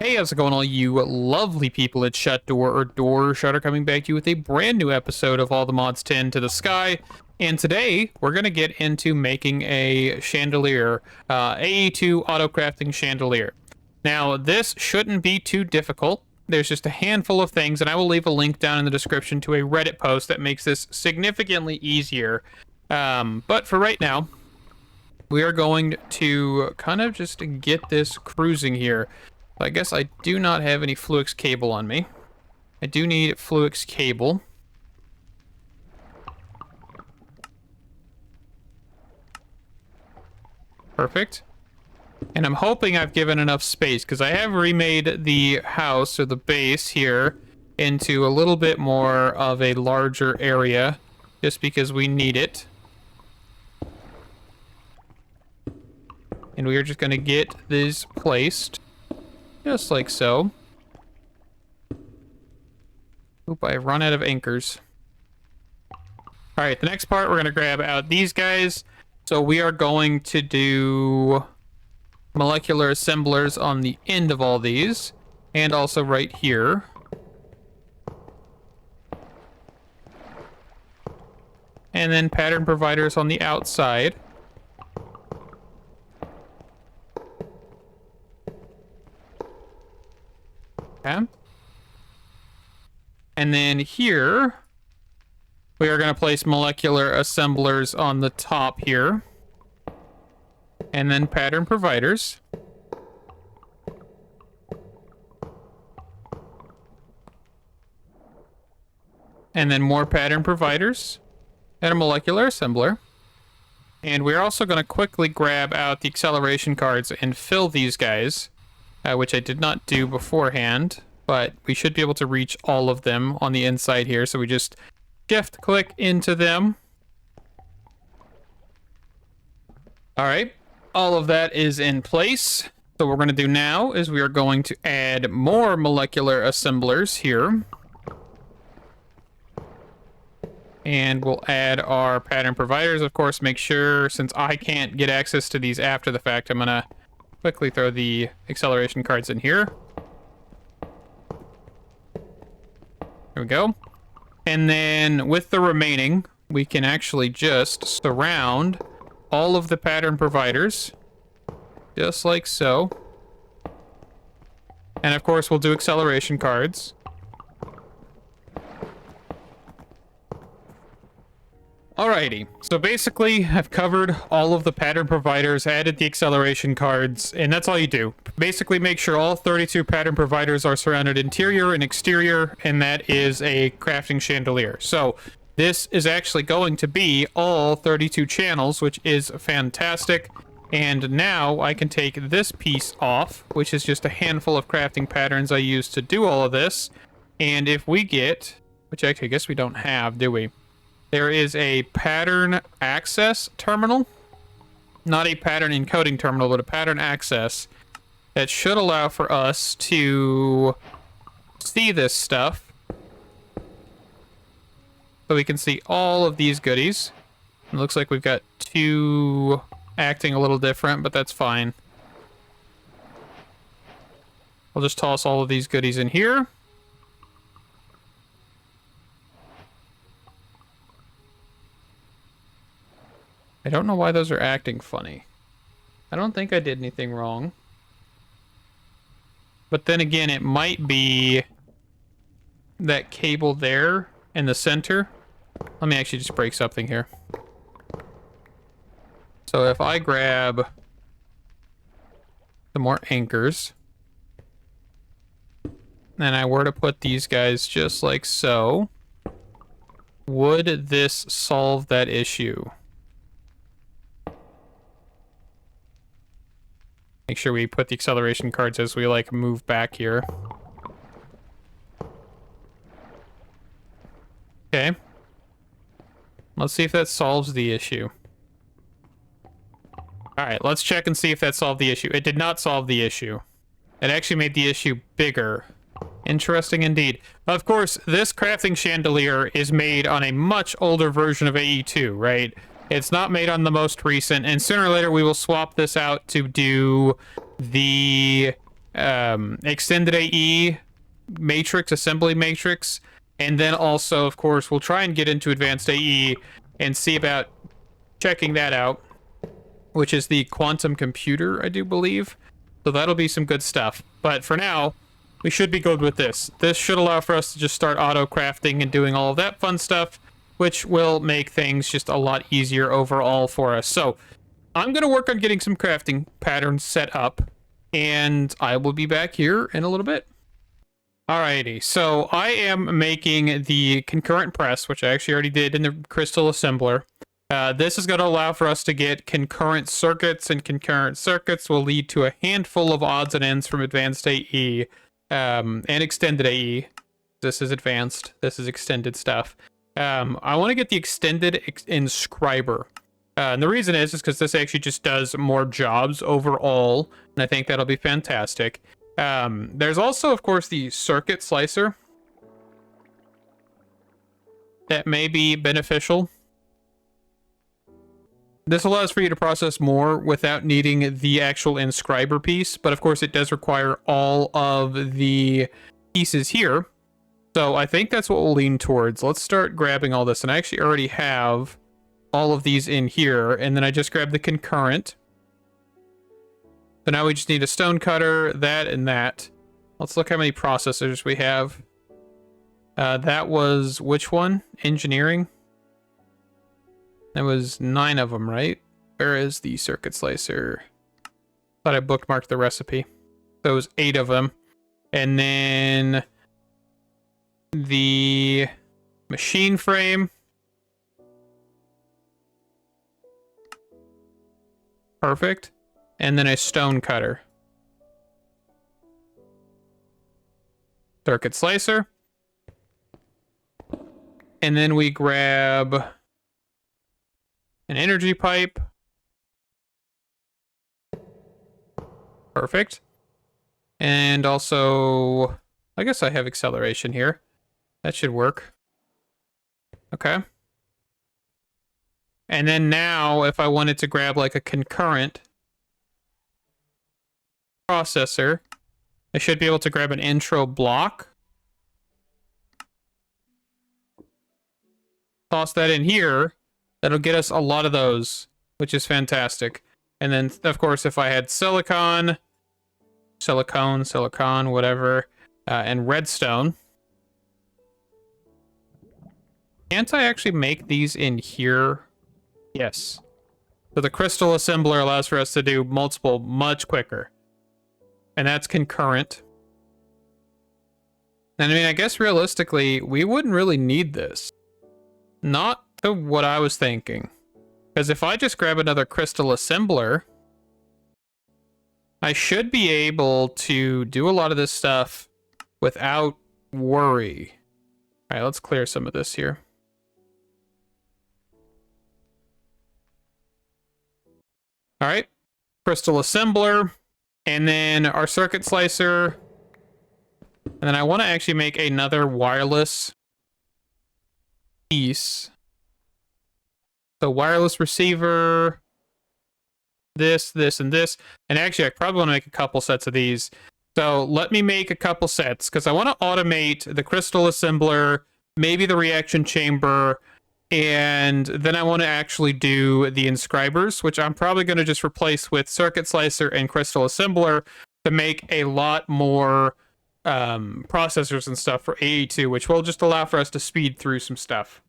Hey, how's it going, all you lovely people at Shut Door or Door Shutter, coming back to you with a brand new episode of All the Mods 10 to the Sky. And today, we're going to get into making a chandelier, AE2 Autocrafting chandelier. Now, this shouldn't be too difficult. There's just a handful of things, and I will leave a link down in the description to a Reddit post that makes this significantly easier. But for right now, we are going to kind of just get this cruising here. I guess I do not have any Fluix cable on me. I do need Fluix cable. Perfect. And I'm hoping I've given enough space, because I have remade the house, or the base here, into a little bit more of a larger area, just because we need it. And we are just going to get these placed. Just like so. Oop, I run out of anchors. Alright, the next part, we're going to grab out these guys. So we are going to do molecular assemblers on the end of all these. And also right here. And then pattern providers on the outside. Okay. And then here, we are going to place molecular assemblers on the top here. And then pattern providers. And then more pattern providers. And a molecular assembler. And we're also going to quickly grab out the acceleration cards and fill these guys. Which I did not do beforehand, but we should be able to reach all of them on the inside here. So we just shift click into them. All right, all of that is in place. So what we're going to do now is we are going to add more molecular assemblers here. And we'll add our pattern providers, of course. Make sure, since I can't get access to these after the fact, I'm going to quickly throw the acceleration cards in here. There we go. And then with the remaining, we can actually just surround all of the pattern providers. Just like so. And of course, we'll do acceleration cards. Alrighty, so basically I've covered all of the pattern providers, added the acceleration cards, and that's all you do. Basically make sure all 32 pattern providers are surrounded interior and exterior, and that is a crafting chandelier. So this is actually going to be all 32 channels, which is fantastic. And now I can take this piece off, which is just a handful of crafting patterns I use to do all of this. And if we get, which actually I guess we don't have, do we? There is a pattern access terminal, not a pattern encoding terminal, but a pattern access that should allow for us to see this stuff. So we can see all of these goodies. It looks like we've got two acting a little different, but that's fine. I'll just toss all of these goodies in here. I don't know why those are acting funny. I don't think I did anything wrong. But then again, it might be that cable there in the center. Let me actually just break something here. So if I grab some more anchors, and I were to put these guys just like so, would this solve that issue? Make sure we put the acceleration cards as we like move back here. Okay. Let's see if that solves the issue. Alright, let's check and see if that solved the issue. It did not solve the issue. It actually made the issue bigger. Interesting indeed. Of course, this crafting chandelier is made on a much older version of AE2, right? It's not made on the most recent, and sooner or later we will swap this out to do the extended AE matrix, assembly matrix, and then also, of course, we'll try and get into advanced AE and see about checking that out, which is the quantum computer, I do believe. So that'll be some good stuff. But for now, we should be good with this. This should allow for us to just start auto crafting and doing all of that fun stuff, which will make things just a lot easier overall for us. So I'm going to work on getting some crafting patterns set up, and I will be back here in a little bit. Alrighty, so I am making the concurrent press, which I actually already did in the crystal assembler. This is going to allow for us to get concurrent circuits, and concurrent circuits will lead to a handful of odds and ends from advanced AE and extended AE. This is advanced. This is extended stuff. I want to get the extended inscriber. And the reason is because this actually just does more jobs overall, and I think that'll be fantastic. There's also, of course, the circuit slicer that may be beneficial. This allows for you to process more without needing the actual inscriber piece, but of course it does require all of the pieces here. So I think that's what we'll lean towards. Let's start grabbing all this, and I actually already have all of these in here, and then I just grabbed the concurrent. So now we just need a stone cutter, that, and that. Let's look how many processors we have. That was which one? Engineering? That was 9 of them, right? Where is the circuit slicer? Thought I bookmarked the recipe. So it was 8 of them. And then the machine frame. Perfect. And then a stone cutter. Circuit slicer. And then we grab an energy pipe. Perfect. And also, I guess I have acceleration here. That should work. Okay. And then now, if I wanted to grab like a concurrent processor, I should be able to grab an intro block. Toss that in here. That'll get us a lot of those, which is fantastic. And then, of course, if I had silicon, whatever, and redstone. Can't I actually make these in here? Yes. So the crystal assembler allows for us to do multiple much quicker. And that's concurrent. And I mean, I guess realistically, we wouldn't really need this. Not to what I was thinking. Because if I just grab another crystal assembler, I should be able to do a lot of this stuff without worry. All right, let's clear some of this here. All right, crystal assembler, and then our circuit slicer. And then I want to actually make another wireless piece. So wireless receiver, this, and this. And actually, I probably want to make a couple sets of these. So let me make a couple sets, because I want to automate the crystal assembler, maybe the reaction chamber, and then I want to actually do the inscribers, which I'm probably going to just replace with circuit slicer and crystal assembler to make a lot more processors and stuff for AE2, which will just allow for us to speed through some stuff.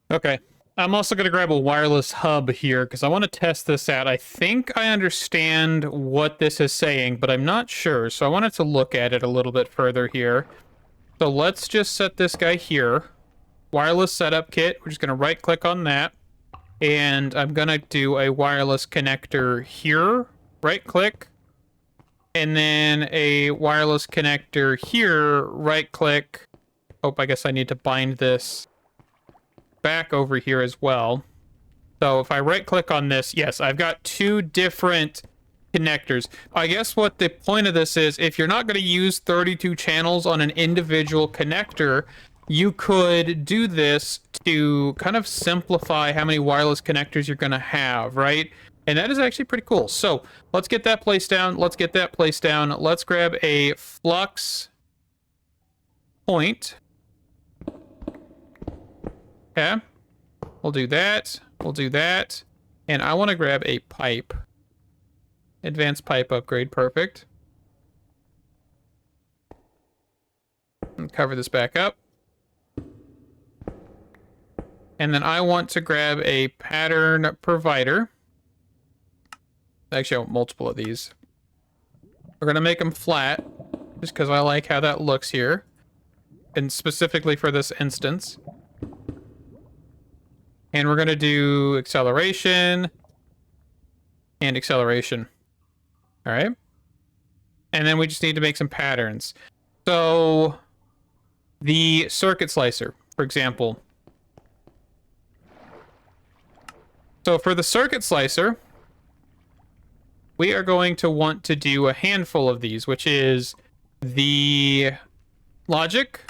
Okay, I'm also going to grab a wireless hub here because I want to test this out. I think I understand what this is saying, but I'm not sure, so I wanted to look at it a little bit further here. So let's just set this guy here. Wireless setup kit. We're just going to right click on that, and I'm going to do a wireless connector here. Right click, and then a wireless connector here. Right click. Oh, I guess I need to bind this back over here as well. So if I right click on this, yes, I've got 2 different connectors. I guess what the point of this is, if you're not going to use 32 channels on an individual connector, you could do this to kind of simplify how many wireless connectors you're going to have, right? And that is actually pretty cool. So let's get that placed down. Let's get that placed down. Let's grab a flux point. Okay. We'll do that. We'll do that. And I want to grab a pipe. Advanced pipe upgrade. Perfect. And cover this back up. And then I want to grab a pattern provider. Actually, I want multiple of these. We're going to make them flat, just because I like how that looks here. And specifically for this instance. And we're going to do acceleration and acceleration. All right. And then we just need to make some patterns. So the circuit slicer, for example. So for the circuit slicer, we are going to want to do a handful of these, which is the logic.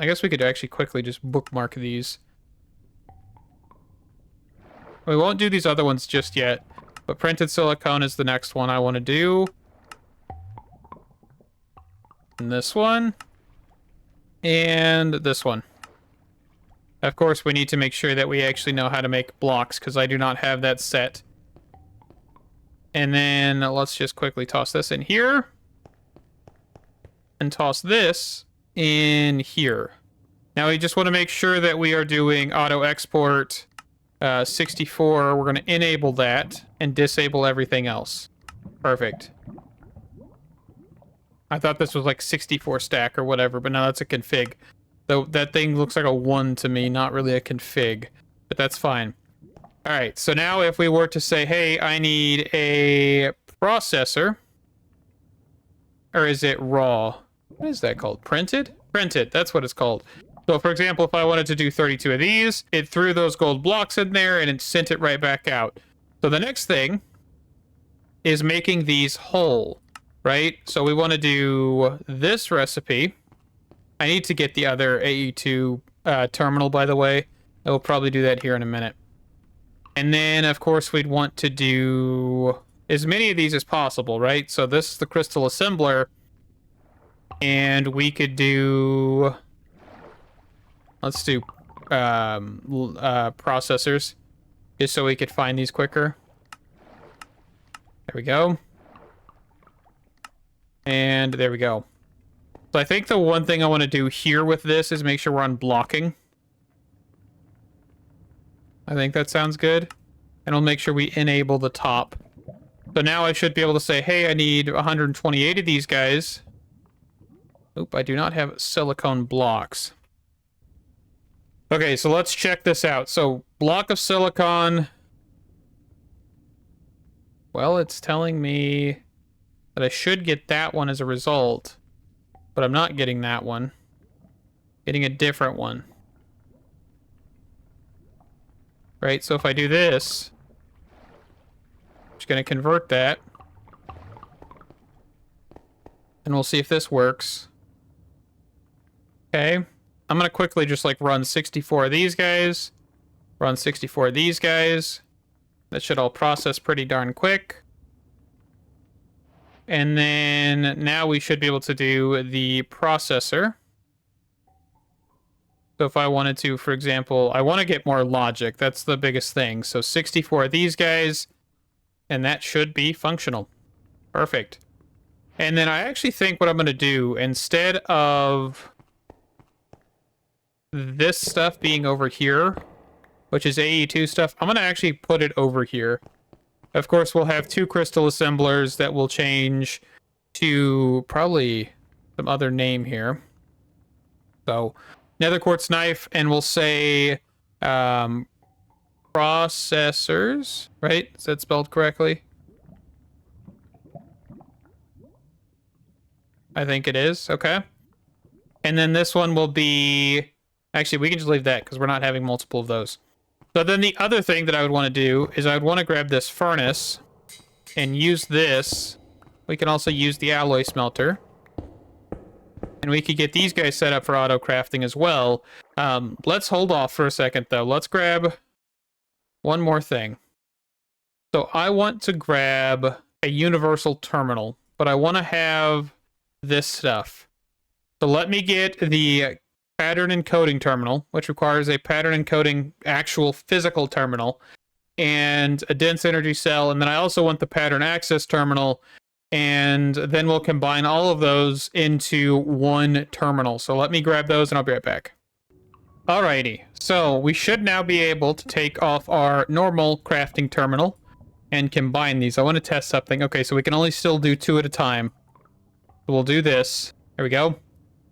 I guess we could actually quickly just bookmark these. We won't do these other ones just yet, but printed silicone is the next one I want to do. And this one. And this one. Of course, we need to make sure that we actually know how to make blocks, because I do not have that set. And then let's just quickly toss this in here. And toss this in here. Now we just want to make sure that we are doing auto export 64. We're going to enable that and disable everything else. Perfect. I thought this was like 64 stack or whatever, but no, that's a config. Though that thing looks like a 1 to me, not really a config, but that's fine. All right, so now if we were to say, hey, I need a processor, or is it raw? What is that called? Printed? Printed, that's what it's called. So for example, if I wanted to do 32 of these, it threw those gold blocks in there and it sent it right back out. So the next thing is making these whole, right? So we want to do this recipe. I need to get the other AE2 terminal, by the way. I will probably do that here in a minute. And then, of course, we'd want to do as many of these as possible, right? So this is the crystal assembler. And we could do... Let's do processors, just so we could find these quicker. There we go. And there we go. So I think the one thing I want to do here with this is make sure we're on blocking. I think that sounds good. And we'll make sure we enable the top. So now I should be able to say, hey, I need 128 of these guys. Oop, I do not have silicone blocks. Okay, so let's check this out. So block of silicone. Well, it's telling me that I should get that one as a result. But I'm not getting that one. Getting a different one. Right, so if I do this, I'm just going to convert that. And we'll see if this works. Okay. I'm going to quickly just like run 64 of these guys. Run 64 of these guys. That should all process pretty darn quick. And then now we should be able to do the processor. So if I wanted to, for example, I want to get more logic. That's the biggest thing. So 64 of these guys, and that should be functional. Perfect. And then I actually think what I'm going to do, instead of this stuff being over here, which is AE2 stuff, I'm going to actually put it over here. Of course, we'll have 2 crystal assemblers that will change to probably some other name here. So, nether quartz knife, and we'll say processors, right? Is that spelled correctly? I think it is. Okay. And then this one will be... Actually, we can just leave that because we're not having multiple of those. So then the other thing that I would want to do is I would want to grab this furnace and use this. We can also use the alloy smelter. And we could get these guys set up for auto crafting as well. Let's hold off for a second, though. Let's grab one more thing. So I want to grab a universal terminal, but I want to have this stuff. So let me get the pattern encoding terminal, which requires a pattern encoding actual physical terminal, and a dense energy cell. And then I also want the pattern access terminal, and then we'll combine all of those into one terminal. So let me grab those and I'll be right back. Alrighty, so we should now be able to take off our normal crafting terminal and combine these. I want to test something. Okay, so we can only still do 2 at a time. So we'll do this. There we go.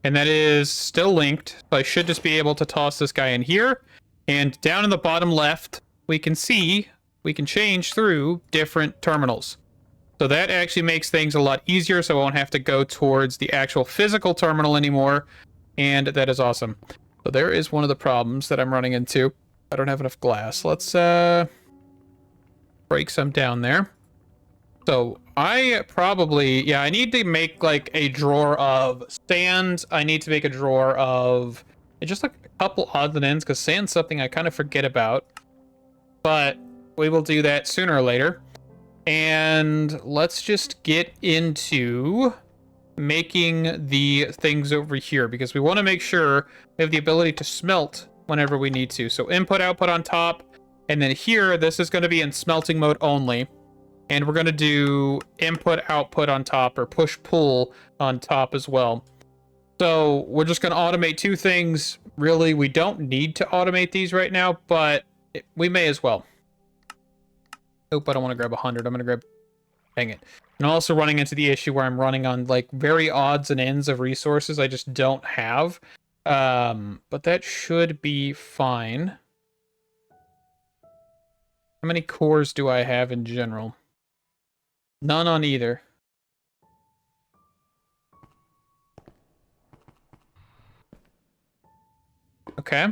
And that is still linked. So I should just be able to toss this guy in here. And down in the bottom left, we can see we can change through different terminals. So that actually makes things a lot easier, so I won't have to go towards the actual physical terminal anymore. And that is awesome. So there is one of the problems that I'm running into. I don't have enough glass. Let's break some down there. So I probably, I need to make like a drawer of sand. I need to make a drawer of just like a couple odds and ends, because sand's something I kind of forget about. But we will do that sooner or later. And let's just get into making the things over here, because we want to make sure we have the ability to smelt whenever we need to. So input, output on top. And then here, this is going to be in smelting mode only. And we're going to do input, output on top, or push, pull on top as well. So we're just going to automate 2 things. Really, we don't need to automate these right now, but we may as well. Nope, I don't want to grab 100. I'm going to grab... Dang it. And I'm also running into the issue where I'm running on like very odds and ends of resources I just don't have. But that should be fine. How many cores do I have in general? None on either. Okay.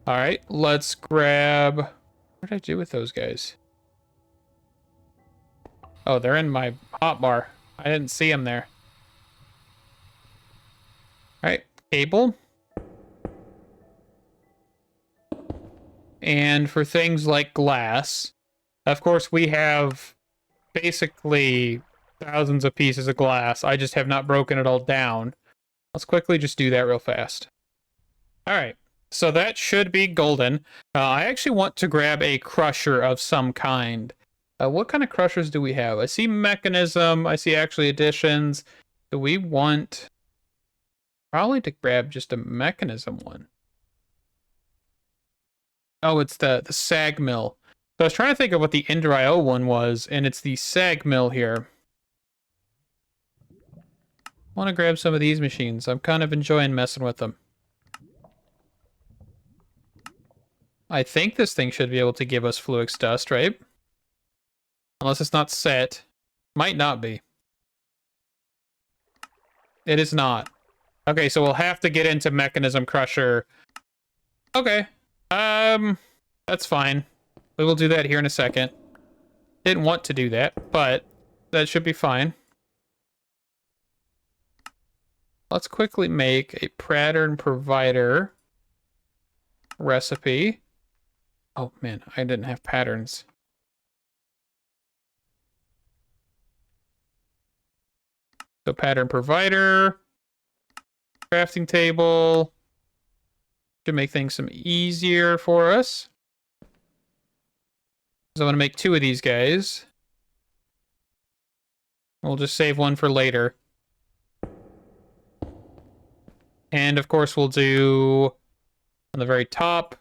All right, let's grab... What did I do with those guys? Oh, they're in my hotbar. I didn't see them there. All right, cable. And for things like glass, of course, we have basically thousands of pieces of glass. I just have not broken it all down. Let's quickly just do that real fast. All right. So that should be golden. I actually want to grab a crusher of some kind. What kind of crushers do we have? I see mechanism. I see actually additions. Do we want probably to grab just a mechanism one? Oh, it's the sag mill. So I was trying to think of what the Ender IO one was, and it's the sag mill here. I want to grab some of these machines. I'm kind of enjoying messing with them. I think this thing should be able to give us Fluix dust, right? Unless it's not set. Might not be. It is not. Okay, so we'll have to get into Mechanism Crusher. Okay. That's fine. We will do that here in a second. Didn't want to do that, but that should be fine. Let's quickly make a pattern provider recipe. Oh man, I didn't have patterns. So pattern provider, crafting table, to make things some easier for us. So I'm going to make 2 of these guys. We'll just save one for later. And of course we'll do on the very top,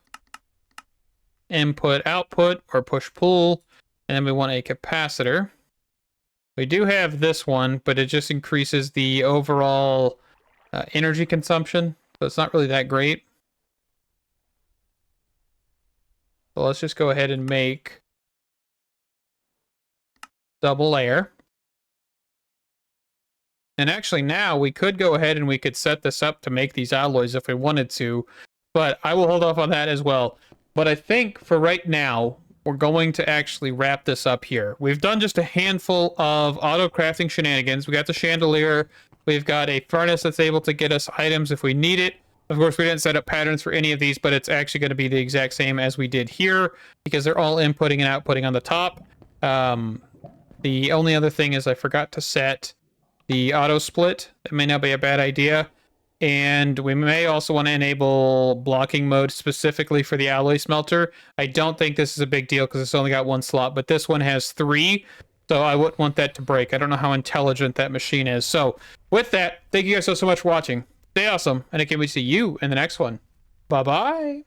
input, output, or push, pull. And then we want a capacitor. We do have this one, but it just increases the overall energy consumption. So it's not really that great. So let's just go ahead and make double layer. And actually now we could go ahead and we could set this up to make these alloys if we wanted to, but I will hold off on that as well. But I think for right now, we're going to actually wrap this up here. We've done just a handful of auto crafting shenanigans. We got the chandelier. We've got a furnace that's able to get us items if we need it. Of course, we didn't set up patterns for any of these, but it's actually going to be the exact same as we did here because they're all inputting and outputting on the top. The only other thing is I forgot to set the auto split. That may not be a bad idea. And we may also want to enable blocking mode specifically for the alloy smelter. I don't think this is a big deal because it's only got one slot, but this one has 3, so I wouldn't want that to break. I don't know how intelligent that machine is. So with that, thank you guys so much for watching. Stay awesome, and again, we see you in the next one. Bye-bye.